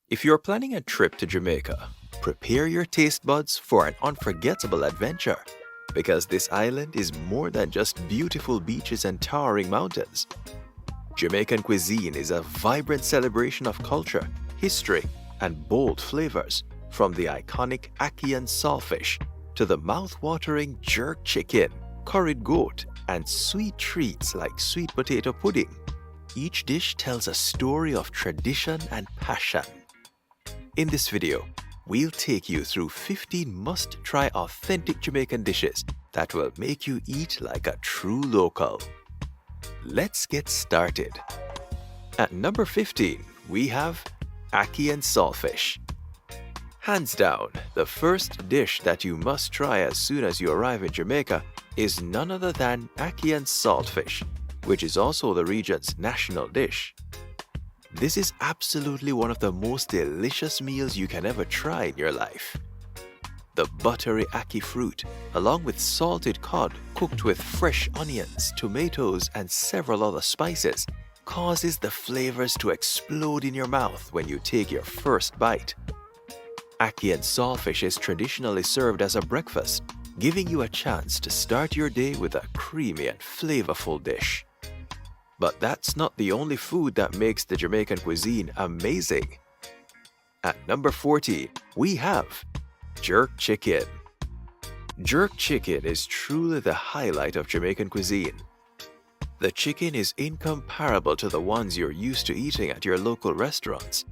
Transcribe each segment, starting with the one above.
If you're planning a trip to Jamaica, prepare your taste buds for an unforgettable adventure because this island is more than just beautiful beaches and towering mountains. Jamaican cuisine is a vibrant celebration of culture, history, and bold flavors, from the iconic Ackee and Saltfish to the mouth-watering jerk chicken, curried goat, and sweet treats like sweet potato pudding. Each dish tells a story of tradition and passion. In this video, we'll take you through 15 must-try authentic Jamaican dishes that will make you eat like a true local. Let's get started. At number 15, we have Ackee and Saltfish. Hands down, the first dish that you must try as soon as you arrive in Jamaica is none other than Ackee and Saltfish, which is also the region's national dish. This is absolutely one of the most delicious meals you can ever try in your life. The buttery ackee fruit, along with salted cod cooked with fresh onions, tomatoes, and several other spices, causes the flavors to explode in your mouth when you take your first bite. Ackee and Saltfish is traditionally served as a breakfast, giving you a chance to start your day with a creamy and flavorful dish. But that's not the only food that makes the Jamaican cuisine amazing. At number 14, we have jerk chicken. Jerk chicken is truly the highlight of Jamaican cuisine. The chicken is incomparable to the ones you're used to eating at your local restaurants.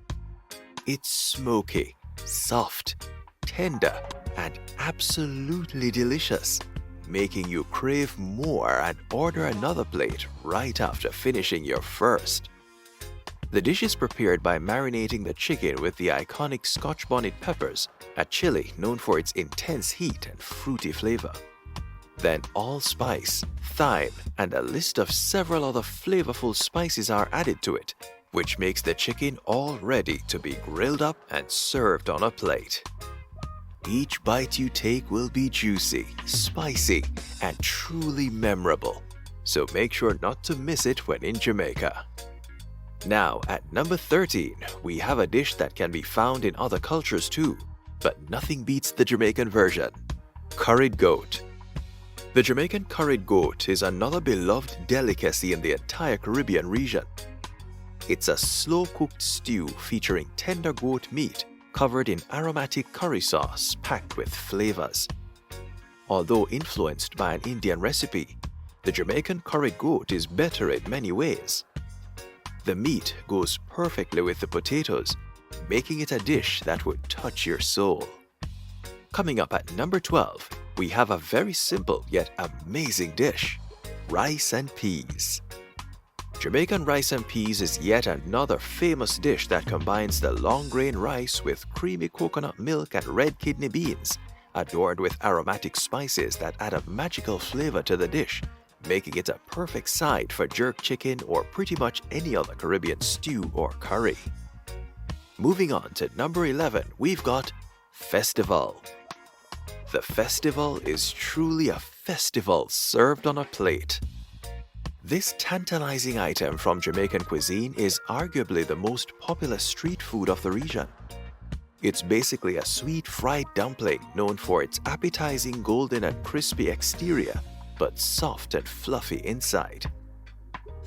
It's smoky, soft, tender, and absolutely delicious, making you crave more and order another plate right after finishing your first. The dish is prepared by marinating the chicken with the iconic Scotch bonnet peppers, a chili known for its intense heat and fruity flavor. Then allspice, thyme, and a list of several other flavorful spices are added to it, which makes the chicken all ready to be grilled up and served on a plate. Each bite you take will be juicy, spicy, and truly memorable, so make sure not to miss it when in Jamaica. Now, at number 13, we have a dish that can be found in other cultures too, but nothing beats the Jamaican version: curried goat. The Jamaican curried goat is another beloved delicacy in the entire Caribbean region. It's a slow-cooked stew featuring tender goat meat covered in aromatic curry sauce packed with flavors. Although influenced by an Indian recipe, the Jamaican curried goat is better in many ways. The meat goes perfectly with the potatoes, making it a dish that would touch your soul. Coming up at number 12, we have a very simple yet amazing dish: rice and peas. Jamaican rice and peas is yet another famous dish that combines the long-grain rice with creamy coconut milk and red kidney beans, adorned with aromatic spices that add a magical flavor to the dish, making it a perfect side for jerk chicken or pretty much any other Caribbean stew or curry. Moving on to number 11, we've got festival. The festival is truly a festival served on a plate. This tantalizing item from Jamaican cuisine is arguably the most popular street food of the region. It's basically a sweet fried dumpling known for its appetizing golden and crispy exterior, but soft and fluffy inside.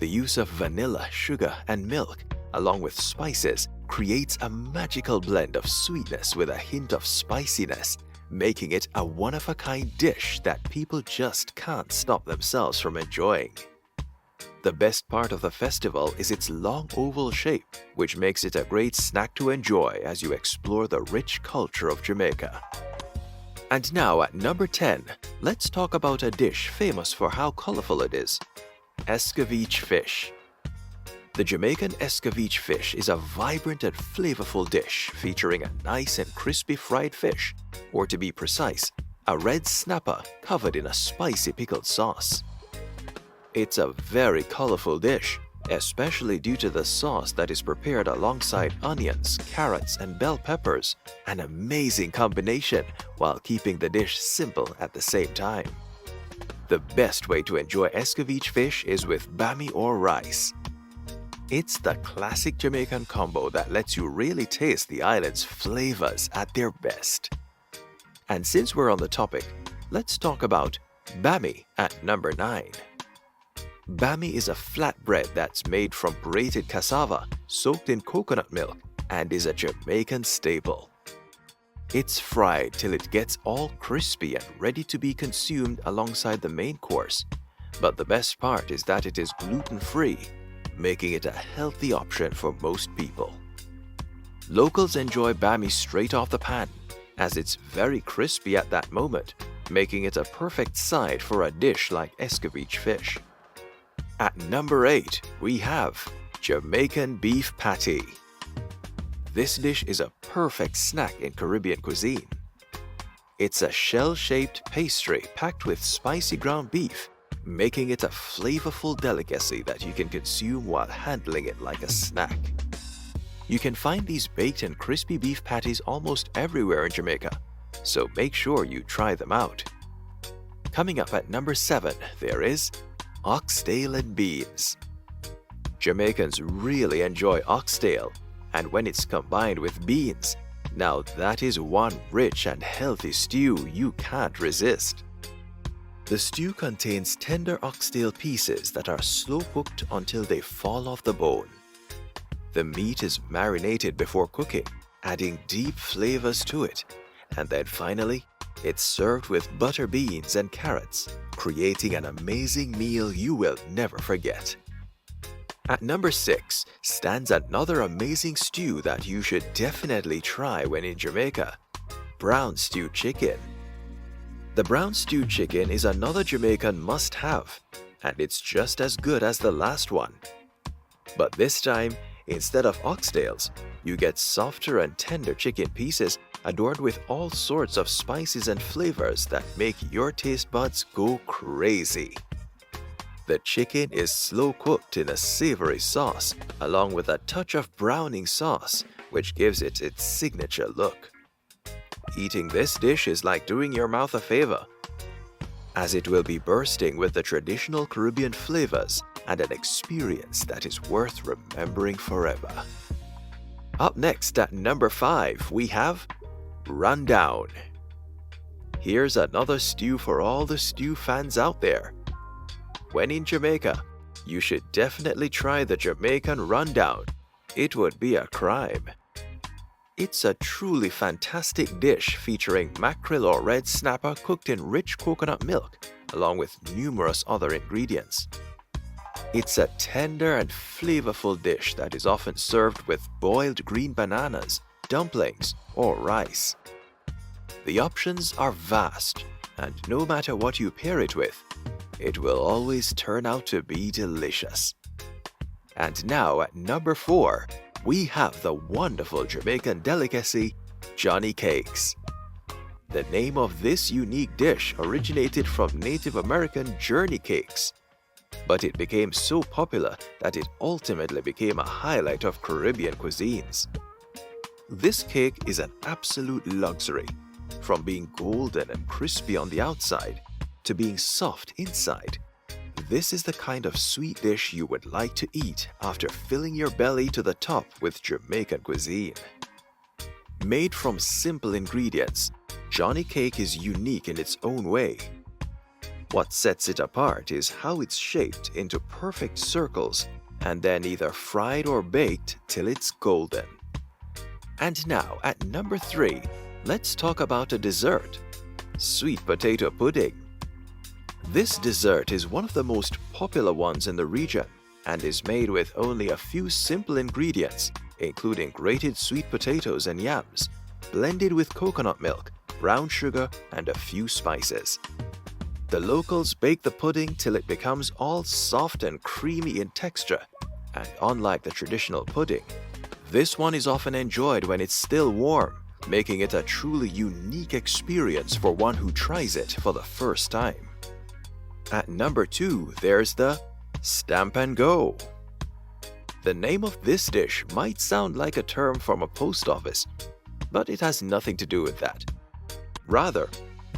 The use of vanilla, sugar, and milk, along with spices, creates a magical blend of sweetness with a hint of spiciness, making it a one-of-a-kind dish that people just can't stop themselves from enjoying. The best part of the festival is its long oval shape, which makes it a great snack to enjoy as you explore the rich culture of Jamaica. And now at number 10, let's talk about a dish famous for how colorful it is: Escovitch Fish. The Jamaican Escovitch Fish is a vibrant and flavorful dish featuring a nice and crispy fried fish, or to be precise, a red snapper covered in a spicy pickled sauce. It's a very colorful dish, especially due to the sauce that is prepared alongside onions, carrots, and bell peppers, an amazing combination while keeping the dish simple at the same time. The best way to enjoy Escovitch fish is with Bammy or rice. It's the classic Jamaican combo that lets you really taste the island's flavors at their best. And since we're on the topic, let's talk about Bammy at number 9. Bammy is a flatbread that's made from grated cassava soaked in coconut milk and is a Jamaican staple. It's fried till it gets all crispy and ready to be consumed alongside the main course. But the best part is that it is gluten-free, making it a healthy option for most people. Locals enjoy Bammy straight off the pan, as it's very crispy at that moment, making it a perfect side for a dish like Escovitch Fish. At number 8, we have Jamaican Beef Patty. This dish is a perfect snack in Caribbean cuisine. It's a shell-shaped pastry packed with spicy ground beef, making it a flavorful delicacy that you can consume while handling it like a snack. You can find these baked and crispy beef patties almost everywhere in Jamaica, so make sure you try them out. Coming up at number 7, there is Oxtail and Beans. Jamaicans really enjoy oxtail, and when it's combined with beans, now that is one rich and healthy stew you can't resist. The stew contains tender oxtail pieces that are slow cooked until they fall off the bone. The meat is marinated before cooking, adding deep flavors to it, and then finally, it's served with butter beans and carrots, creating an amazing meal you will never forget. At number 6 stands another amazing stew that you should definitely try when in Jamaica: brown stewed chicken. The brown stewed chicken is another Jamaican must-have, and it's just as good as the last one. But this time, instead of oxtails, you get softer and tender chicken pieces adorned with all sorts of spices and flavors that make your taste buds go crazy. The chicken is slow cooked in a savory sauce, along with a touch of browning sauce, which gives it its signature look. Eating this dish is like doing your mouth a favor, as it will be bursting with the traditional Caribbean flavors and an experience that is worth remembering forever. Up next at number 5, we have Rundown. Here's another stew for all the stew fans out there. When in Jamaica, you should definitely try the Jamaican Rundown. It would be a crime. It's a truly fantastic dish featuring mackerel or red snapper cooked in rich coconut milk, along with numerous other ingredients. It's a tender and flavorful dish that is often served with boiled green bananas, dumplings, or rice. The options are vast, and no matter what you pair it with, it will always turn out to be delicious. And now at number 4, we have the wonderful Jamaican delicacy, Johnny Cakes. The name of this unique dish originated from Native American journey cakes, but it became so popular that it ultimately became a highlight of Caribbean cuisines. This cake is an absolute luxury, from being golden and crispy on the outside to being soft inside. This is the kind of sweet dish you would like to eat after filling your belly to the top with Jamaican cuisine. Made from simple ingredients, Johnny Cake is unique in its own way. What sets it apart is how it's shaped into perfect circles and then either fried or baked till it's golden. And now at number 3, let's talk about a dessert: sweet potato pudding. This dessert is one of the most popular ones in the region and is made with only a few simple ingredients, including grated sweet potatoes and yams, blended with coconut milk, brown sugar, and a few spices. The locals bake the pudding till it becomes all soft and creamy in texture, and unlike the traditional pudding, this one is often enjoyed when it's still warm, making it a truly unique experience for one who tries it for the first time. At number 2, there's the Stamp and Go. The name of this dish might sound like a term from a post office, but it has nothing to do with that. Rather,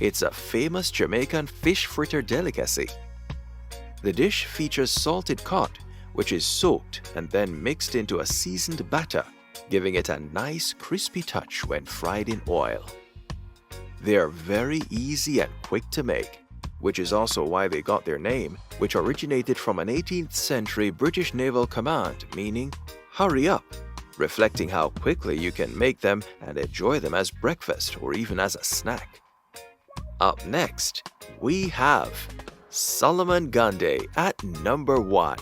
it's a famous Jamaican fish fritter delicacy. The dish features salted cod which is soaked and then mixed into a seasoned batter, giving it a nice crispy touch when fried in oil. They are very easy and quick to make, which is also why they got their name, which originated from an 18th century British naval command meaning "hurry up," reflecting how quickly you can make them and enjoy them as breakfast or even as a snack. Up next, we have Solomon Gundy at number 1.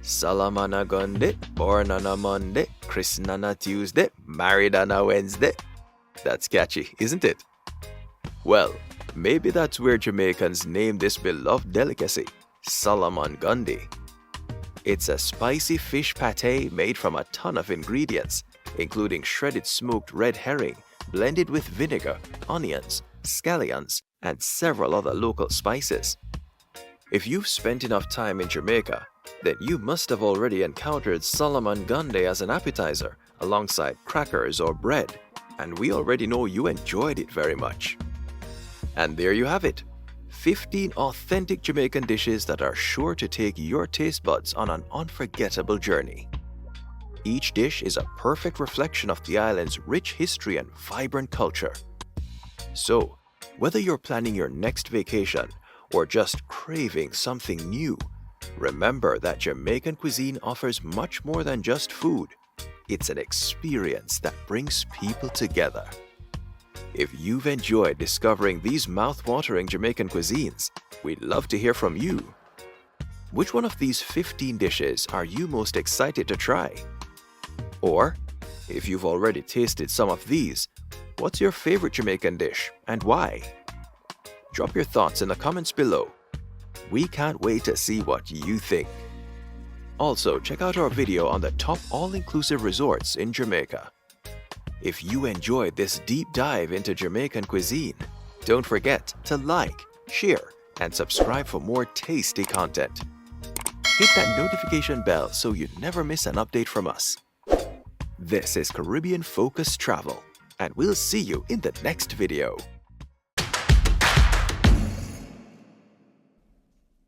Solomon Gundy, born on a Monday, christened on a Tuesday, married on a Wednesday. That's catchy, isn't it? Well, maybe that's where Jamaicans named this beloved delicacy, Solomon Gundy. It's a spicy fish pate made from a ton of ingredients, including shredded smoked red herring, blended with vinegar, onions, scallions, and several other local spices. If you've spent enough time in Jamaica, then you must have already encountered Solomon Gundy as an appetizer alongside crackers or bread, and we already know you enjoyed it very much. And there you have it, 15 authentic Jamaican dishes that are sure to take your taste buds on an unforgettable journey. Each dish is a perfect reflection of the island's rich history and vibrant culture. So, whether you're planning your next vacation or just craving something new, remember that Jamaican cuisine offers much more than just food. It's an experience that brings people together. If you've enjoyed discovering these mouth-watering Jamaican cuisines, we'd love to hear from you. Which one of these 15 dishes are you most excited to try? Or, if you've already tasted some of these, what's your favorite Jamaican dish and why? Drop your thoughts in the comments below. We can't wait to see what you think. Also, check out our video on the top all-inclusive resorts in Jamaica. If you enjoyed this deep dive into Jamaican cuisine, don't forget to like, share, and subscribe for more tasty content. Hit that notification bell so you never miss an update from us. This is Caribbean Focus Travel, and we'll see you in the next video.